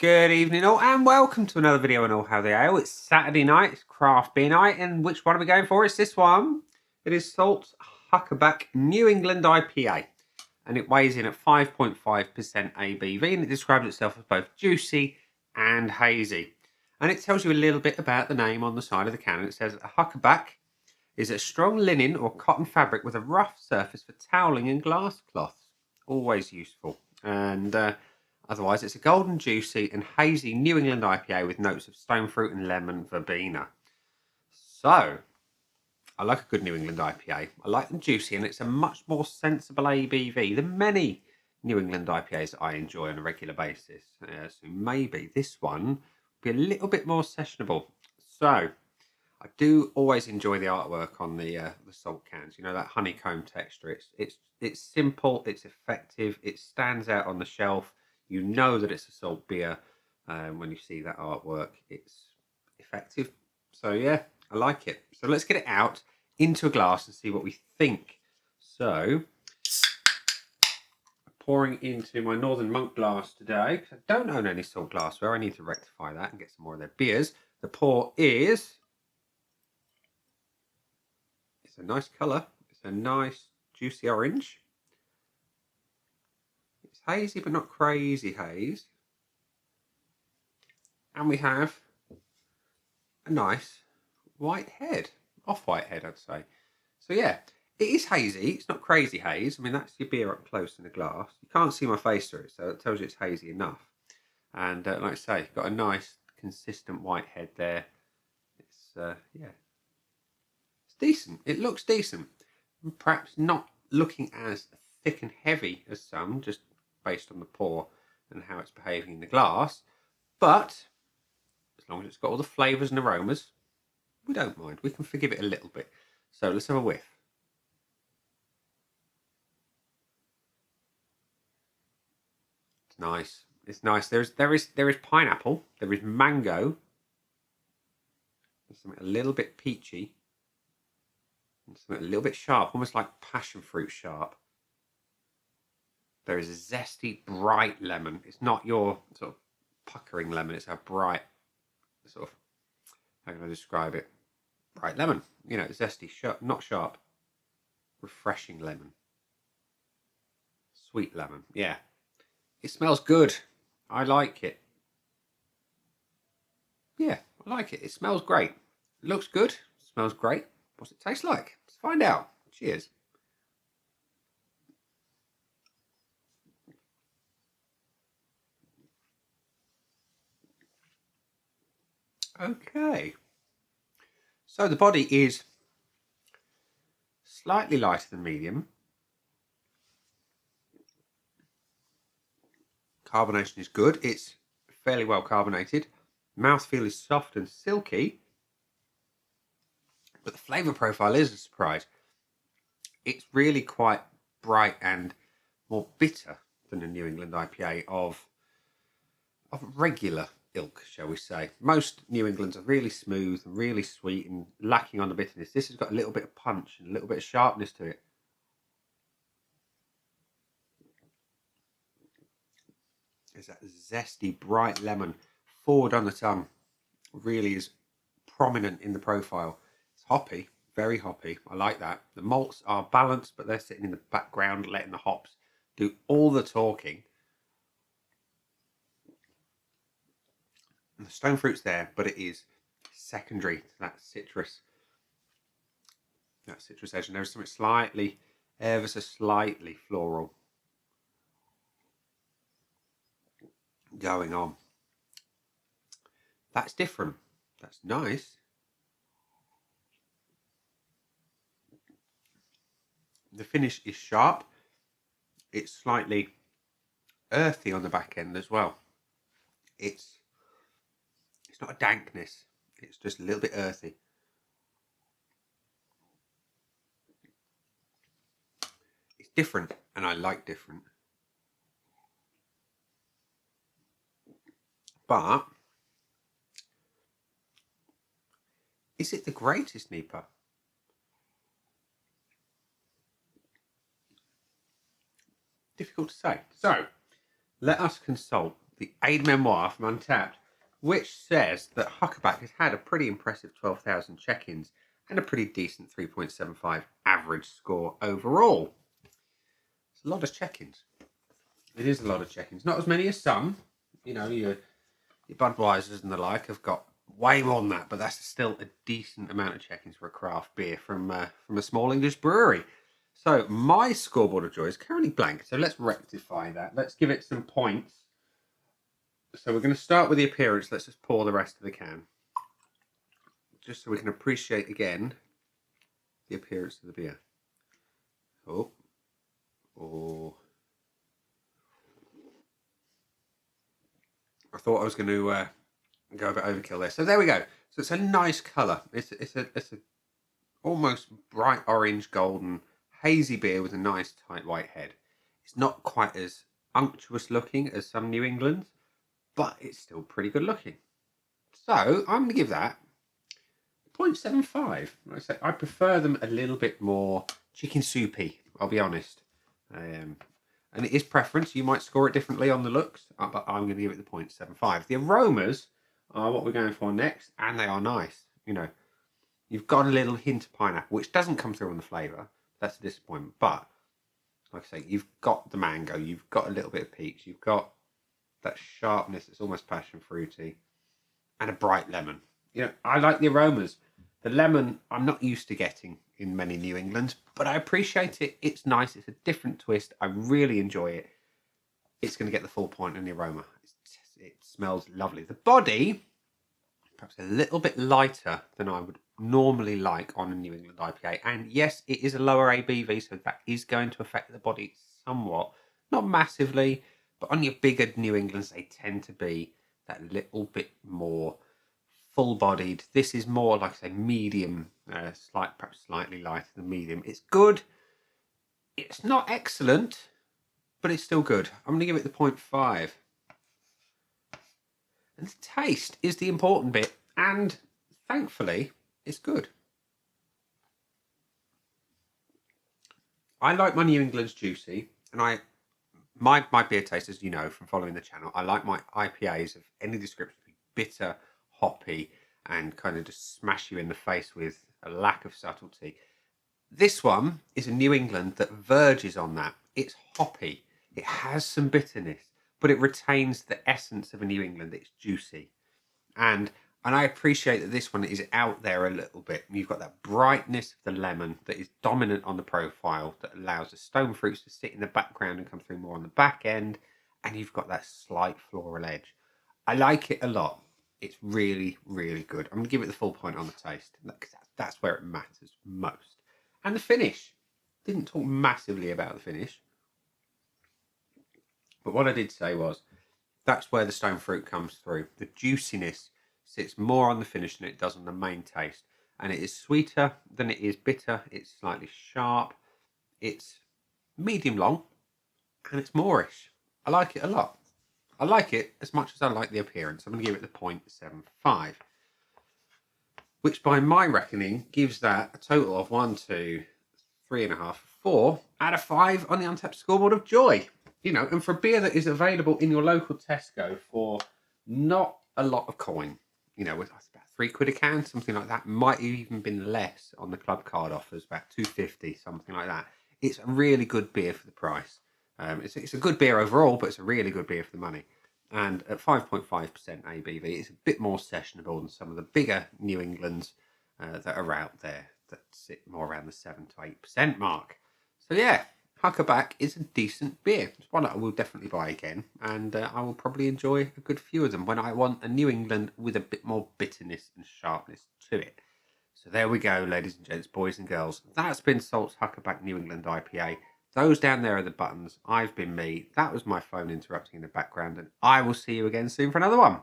Good evening all and welcome to another video on All How They Ale. It's Saturday night, it's craft beer night, and which one are we going for? It's this one. It is Salt's Huckaback New England IPA, and it weighs in at 5.5% ABV, and it describes itself as both juicy and hazy. And it tells you a little bit about the name on the side of the can. It says a Huckaback is a strong linen or cotton fabric with a rough surface for toweling and glass cloths. Always useful. And otherwise, it's a golden, juicy and hazy New England IPA with notes of stone fruit and lemon verbena. So, I like a good New England IPA. I like them juicy, and it's a much more sensible ABV than many New England IPAs that I enjoy on a regular basis. So maybe this one will be a little bit more sessionable. So, I do always enjoy the artwork on the salt cans. You know, that honeycomb texture. It's simple, it's effective, it stands out on the shelf. You know that it's a salt beer when you see that artwork. It's effective. So yeah, I like it. So let's get it out into a glass and see what we think. So, pouring into my Northern Monk glass today, because I don't own any salt glassware. I need to rectify that and get some more of their beers. The pour is... It's a nice colour. It's a nice juicy orange. It's hazy but not crazy haze. And we have a nice white head. Off-white head, I'd say. So yeah, it is hazy. It's not crazy haze. I mean, that's your beer up close in a glass. You can't see my face through it, so it tells you it's hazy enough. And like I say, got a nice consistent white head there. It's, yeah. It's decent. It looks decent. Perhaps not looking as thick and heavy as some, just based on the pour and how it's behaving in the glass. But as long as it's got all the flavours and aromas, we don't mind. We can forgive it a little bit. So let's have a whiff. It's nice. It's nice. There is pineapple. There is mango. There's something a little bit peachy. And something a little bit sharp, almost like passion fruit sharp. There is a zesty, bright lemon. It's not your sort of puckering lemon. It's a bright, sort of, how can I describe it? Bright lemon. You know, zesty, sharp, not sharp. Refreshing lemon. Sweet lemon. Yeah. It smells good. I like it. Yeah, I like it. It smells great. It looks good. It smells great. What's it taste like? Let's find out. Cheers. Okay. So the body is slightly lighter than medium. Carbonation is good. It's fairly well carbonated. Mouthfeel is soft and silky. But the flavour profile is a surprise. It's really quite bright and more bitter than a New England IPA of regular ilk, shall we say. Most New Englands are really smooth and really sweet and lacking on the bitterness. This has got a little bit of punch and a little bit of sharpness to it. There's that zesty, bright lemon forward on the tongue. Really is prominent in the profile. It's hoppy, very hoppy. I like that. The malts are balanced, but they're sitting in the background, letting the hops do all the talking. And the stone fruit's there, but it is secondary to that citrus edge. And there's something slightly, ever so slightly floral going on. That's different. That's nice. The finish is sharp. It's slightly earthy on the back end as well. It's not a dankness. It's just a little bit earthy. It's different, and I like different. But is it the greatest NEIPA? Difficult to say. So let us consult the aid memoir from Untapped, which says that Huckaback has had a pretty impressive 12,000 check-ins and a pretty decent 3.75 average score overall. It's a lot of check-ins. It is a lot of check-ins. Not as many as some. You know, your Budweisers and the like have got way more than that, but that's still a decent amount of check-ins for a craft beer from a small English brewery. So my scoreboard of joy is currently blank, so let's rectify that. Let's give it some points. So we're going to start with the appearance. Let's just pour the rest of the can, just so we can appreciate again the appearance of the beer. Oh. I thought I was going to go a bit overkill there. So there we go. So it's a nice colour. It's a almost bright orange golden hazy beer with a nice tight white head. It's not quite as unctuous looking as some New Englands, but it's still pretty good looking. So I'm going to give that 0.75. Like I say, I prefer them a little bit more chicken soupy, I'll be honest. And it is preference. You might score it differently on the looks, but I'm going to give it the 0.75. The aromas are what we're going for next, and they are nice. You know, you've got a little hint of pineapple, which doesn't come through on the flavour. That's a disappointment. But, like I say, you've got the mango, you've got a little bit of peach, you've got that sharpness that's almost passion fruity, and a bright lemon. You know, I like the aromas. The lemon, I'm not used to getting in many New Englands, but I appreciate it. It's nice. It's a different twist. I really enjoy it. It's going to get the full point in the aroma. It smells lovely. The body, perhaps a little bit lighter than I would normally like on a New England IPA. And yes, it is a lower ABV, so that is going to affect the body somewhat. Not massively, but on your bigger New Englands, they tend to be that little bit more full-bodied. This is more, like I say, medium, perhaps slightly lighter than medium. It's good. It's not excellent, but it's still good. I'm going to give it the 0.5. And the taste is the important bit, and thankfully, it's good. I like my New England's juicy, and my beer taste, as you know from following the channel, I like my IPAs of any description to be bitter, hoppy, and kind of just smash you in the face with a lack of subtlety. This one is a New England that verges on that. It's hoppy. It has some bitterness, but it retains the essence of a New England. It's juicy. And I appreciate that this one is out there a little bit. You've got that brightness of the lemon that is dominant on the profile that allows the stone fruits to sit in the background and come through more on the back end. And you've got that slight floral edge. I like it a lot. It's really, really good. I'm going to give it the full point on the taste, because that's where it matters most. And the finish. Didn't talk massively about the finish. But what I did say was, that's where the stone fruit comes through. The juiciness sits more on the finish than it does on the main taste. And it is sweeter than it is bitter. It's slightly sharp. It's medium long. And it's moreish. I like it a lot. I like it as much as I like the appearance. I'm going to give it the 0.75. Which by my reckoning gives that a total of 1, 2, 3.5, 4 out of 5 on the Untapped scoreboard of joy. You know, and for a beer that is available in your local Tesco for not a lot of coin, you know, with about £3 a can, something like that, might have even been less on the club card offers, about £2.50, something like that. It's a really good beer for the price. It's a good beer overall, but it's a really good beer for the money. And at 5.5% ABV, it's a bit more sessionable than some of the bigger New Englands that are out there that sit more around the 7 to 8% mark. So yeah, Huckaback is a decent beer. It's one that I will definitely buy again, and I will probably enjoy a good few of them when I want a New England with a bit more bitterness and sharpness to it. So there we go, ladies and gents, boys and girls. That's been Salt's Huckaback New England IPA. Those down there are the buttons. I've been me. That was my phone interrupting in the background, and I will see you again soon for another one.